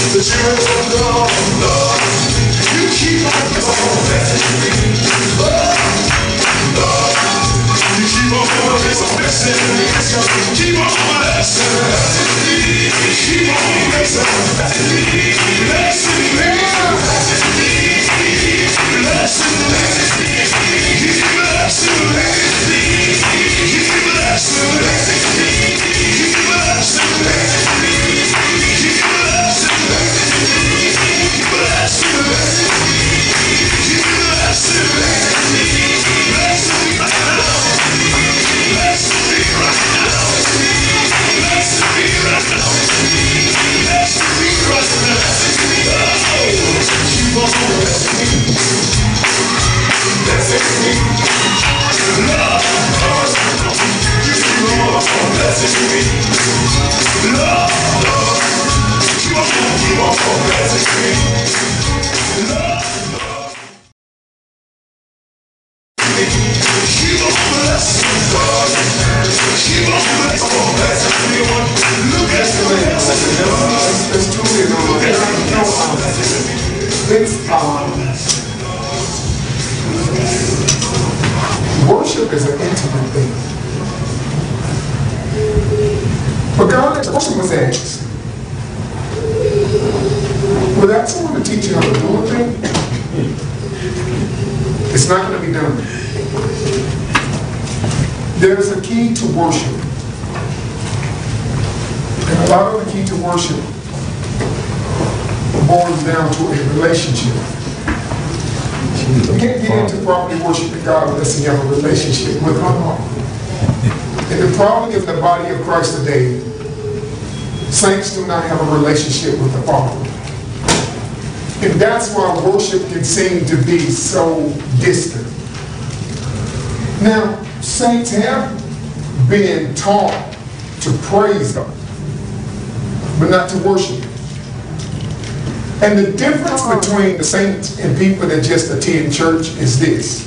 The children of God, Lord, you keep on blessing me. Lord, you keep on blessing me. Keep on blessing me. Keep on blessing me. Blessing me. Blessing me. Keep blessing me. Keep blessing me. Keep blessing me. Worship is an intimate thing. But God, the question was asked, without someone to teach you how to do a thing, it's not going to be done. There's a key to worship. And a lot of the key to worship boils down to a relationship. You can't get into properly worshiping God unless you have a relationship with Him. And the problem in the body of Christ today, saints do not have a relationship with the Father. And that's why worship can seem to be so distant. Now, saints have been taught to praise God, but not to worship. And the difference between the saints and people that just attend church is this.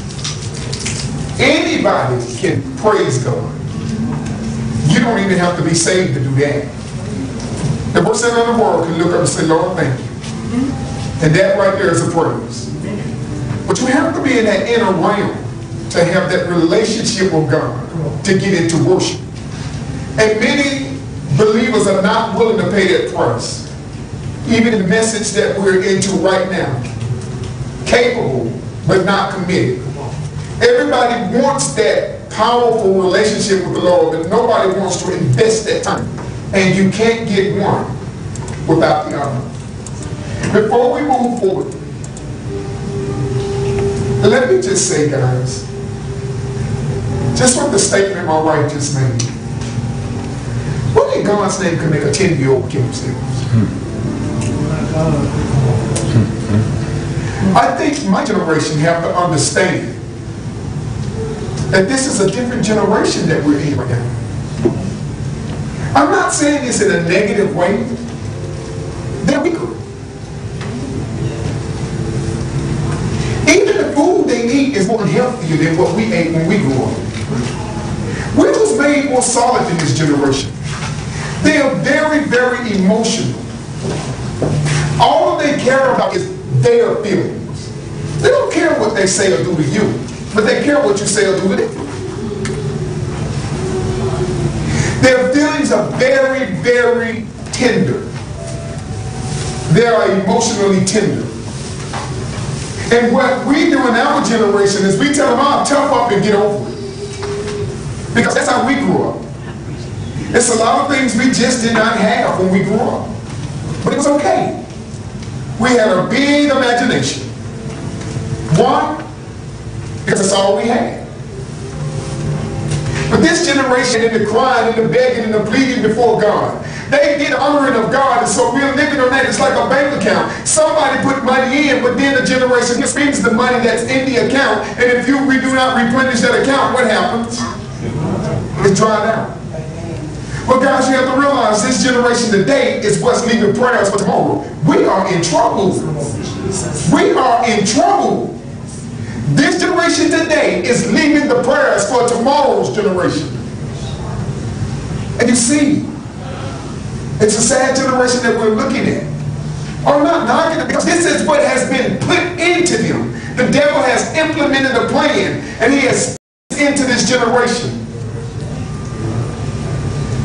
Anybody can praise God. You don't even have to be saved to do that. The person in the world can look up and say, Lord, thank you. And that right there is a praise. But you have to be in that inner realm to have that relationship with God, to get into worship. And many believers are not willing to pay that price. Even the message that we're into right now. Capable, but not committed. Everybody wants that powerful relationship with the Lord, but nobody wants to invest that time. And you can't get one without the other. Before we move forward, let me just say, guys, just what the statement my wife just made. What in God's name can make a 10-year-old kill themselves? I think my generation have to understand that this is a different generation that we're in right now. I'm not saying this in a negative way. They're weaker. Even the food they eat is more healthier than what we ate when we grew up. We're just made more solid in this generation. They are very, very emotional. All they care about is their feelings. They don't care what they say or do to you, but they care what you say or do to them. Their feelings are very, very tender. They are emotionally tender. And what we do in our generation is we tell them, oh, tough up and get over it. Because that's how we grew up. It's a lot of things we just did not have when we grew up. But it was okay. We had a big imagination. One, because that's all we had. But this generation, in the crying, and the begging, and the pleading before God, they get the honoring of God, and so we're living on that. It's like a bank account. Somebody put money in, but then the generation spends the money that's in the account, and if we do not replenish that account, what happens? It's dried out. But guys, you have to realize this generation today is what's leaving prayers for tomorrow. We are in trouble. We are in trouble. This generation today is leaving the prayers for tomorrow's generation. And you see, it's a sad generation that we're looking at. Or not knocking it, because this is what has been put into them. The devil has implemented a plan, and he has into this generation.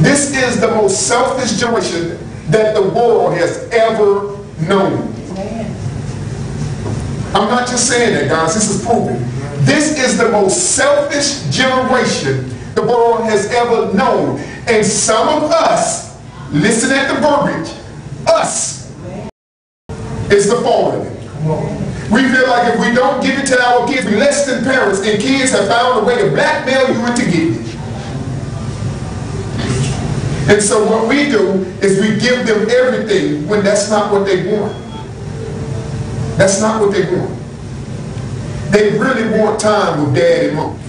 This is the most selfish generation that the world has ever known. I'm not just saying that, guys. This is proven. This is the most selfish generation the world has ever known. And some of us, listen at the verbiage, us is the fallen. We feel like if we don't give it to our kids, we're less than parents, and kids have found a way to blackmail you into getting it. And so what we do is we give them everything when that's not what they want. That's not what they want. They really want time with dad and mom.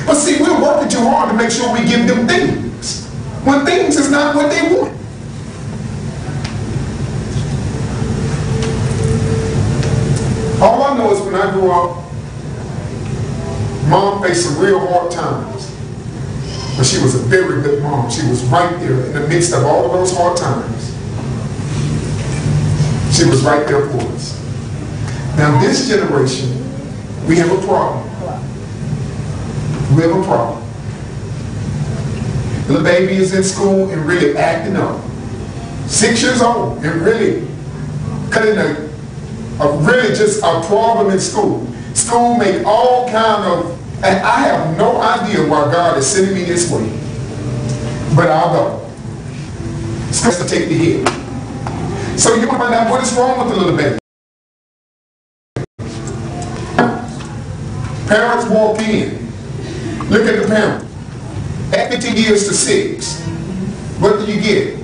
But see, we're working too hard to make sure we give them things, when things is not what they want. All I know is when I grew up, mom faced some real hard times. But she was a very good mom. She was right there in the midst of all of those hard times. She was right there for us. Now this generation, we have a problem. We have a problem. The little baby is in school and really acting up. 6 years old and really cutting really just a problem in school. School make all kind of, and I have no idea why God is sending me this way. But I'll go. It's supposed to take the hit. So you want to find out what is wrong with the little baby. Parents walk in. Look at the parent. At 15 years to 6. What do you get?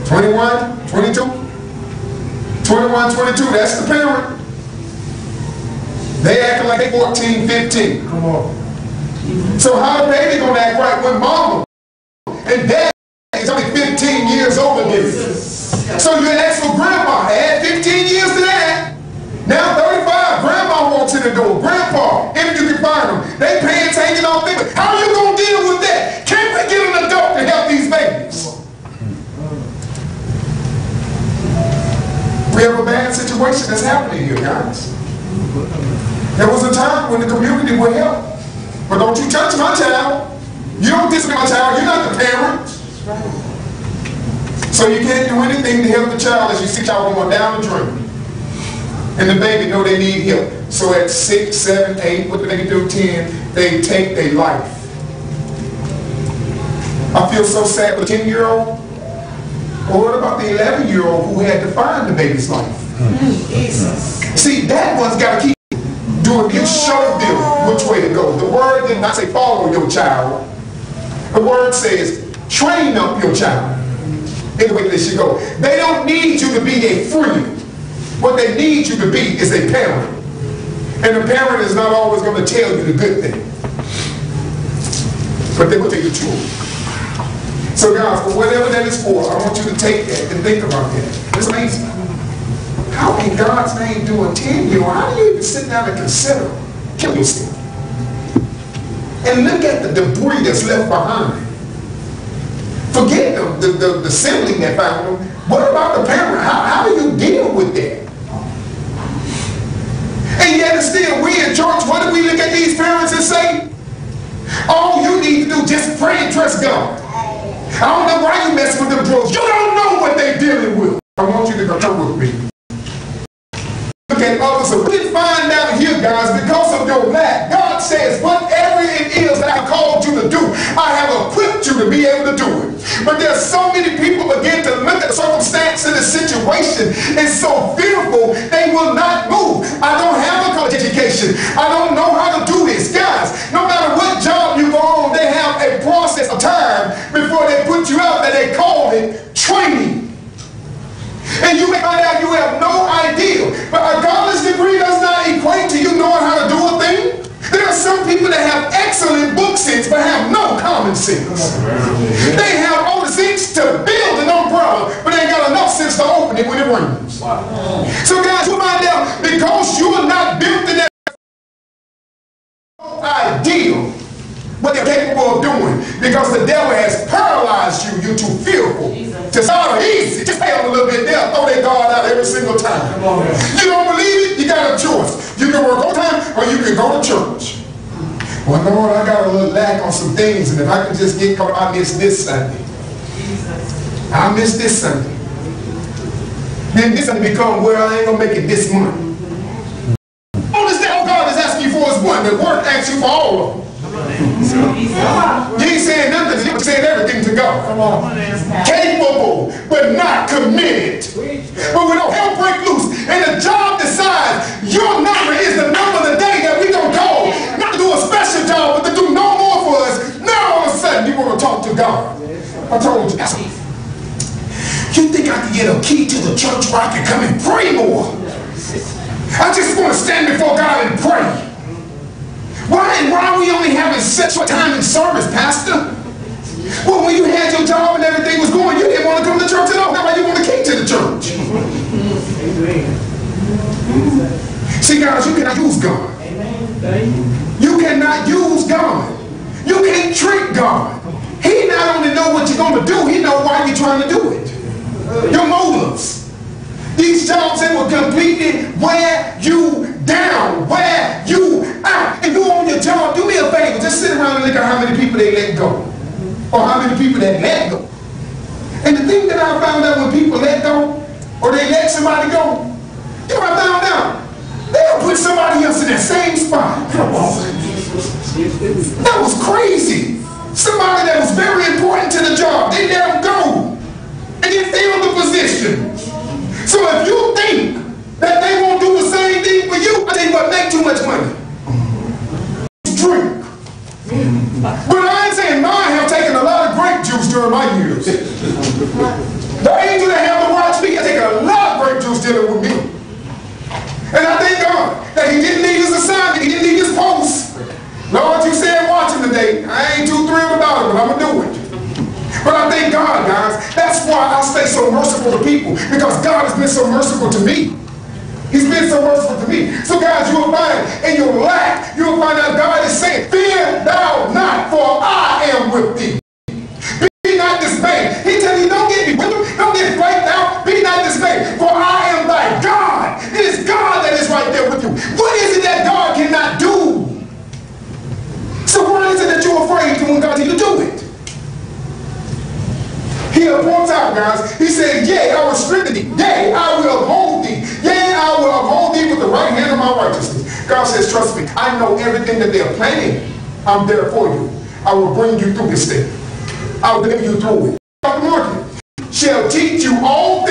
21? 22? 21, 22. That's the parent. They acting like they 14, 15. Come on. So how the baby gonna act right when mama and dad is only 15 years older than you? So you ask for grandma, add 15 years to that. Now 35, grandma walks in the door. Grandpa, if you can find them, they pants hanging off things. How are you gonna deal with that? Can't we get an adult to help these babies? We have a bad situation that's happening here, guys. There was a time when the community would help. But don't you touch my child. You don't discipline my child. You're not the parent. So you can't do anything to help the child as you see child going down the drain. And the baby know they need help. So at 6, 7, 8, what do they do? 10, they take their life. I feel so sad for the 10-year-old. Or what about the 11-year-old who had to find the baby's life? See, that one's got to keep doing. You show them which way to go. The word did not say follow your child. The word says train up your child in the way they should go. They don't need you to be a friend. What they need you to be is a parent. And a parent is not always going to tell you the good thing. But they will tell you the truth. So guys, for whatever that is for, I want you to take that and think about that. It's amazing. How in God's name do a 10-year-old? How do you even sit down and consider killing yourself? And look at the debris that's left behind. Forget the sibling that found them. What about the parent? How do you deal with that? And yet still, we in church, what do we look at these parents and say? All you need to do is just pray and trust God. I don't know why you mess with them drugs. You don't know what they're dealing with. I want you to go turn with me. Look at others. So we find out here, guys, because of your lack, God says, whatever it is that I called you to do, I have equipped you to be able to do it. But there's so many people begin to look at the circumstance of the situation and so fearful they will not move. I don't have a college education. I don't know how to do this. Guys, no matter what job you go on, they have a process of time before they put you out that they call it training. And you may find out you have no idea. But a college degree does not equate to you knowing how to do a thing. There are some people that have excellent book sense but have no common sense. They have all the sense to build an umbrella, but they ain't got enough sense to open it when it rains. So guys, you find out because you are not built in that idea what they're capable of doing, because the devil has power You don't believe it? You got a choice. You can work overtime or you can go to church. Well, Lord, I got a little lack on some things, and if I can just get caught, I miss this Sunday. I miss this Sunday. Then this Sunday become, well, I ain't gonna make it this month. Understand all God is asking you for is one. The word asks you for all of them. You ain't saying nothing, you're saying everything to God. Capable, but not committed. But when no hell break loose and the job decides your number is the number of the day that we gonna call, not to do a special job, but to do no more for us, now all of a sudden you want to talk to God. I told you, you think I can get a key to the church where I can come and pray more? I just want to stand before God and pray. Why are we only having such a time in service, Pastor? Well, when you had your job and everything was going, you didn't want to come to church at all. That's why you want a key to the church. See, guys, you cannot use God. You cannot use God. You can't trick God. He not only know what you're going to do, he know why you're trying to do it. Your motives. These jobs that will completely wear you down, wear you out. And you on your job, do me a favor, just sit around and look at how many people they let go. Or how many people that let go. And the thing that I found out when people let go, or they let somebody go, you know what I found out? They'll put somebody else in that same spot. Come on. That was crazy. Somebody that was very important to the job, they let them go. And they filled the position. So if you think that they won't do the same thing for you, I tell you what, make too much money. Drink. But I ain't saying mine have taken a lot of grape juice during my years. The angel that have to watch me has taken a lot of grape juice dealing with me. And I thank God that he didn't leave his assignment, he didn't leave his post. Lord, you said watch him today. I ain't too thrilled about it, but I'm going to do it. But I thank God, guys. That's why I stay so merciful to people. Because God has been so merciful to me. He's been so merciful to me. So guys, you will find in your lack, you will find out God is saying, fear thou not, for I am with thee. Be not dismayed. He tells you, don't get bewildered, don't get freaked out. Be not dismayed, for I am thy God. It is God that is right there with you. What is it that God cannot do? So why is it that you're afraid to when God tells you to do it? He points out, guys, he said, yea, I will strengthen thee. Yea, I will uphold thee. Yea, I will uphold thee with the right hand of my righteousness. God says, trust me, I know everything that they're planning. I'm there for you. I will bring you through this thing. I will bring you through it. Dr. Martin shall teach you all things.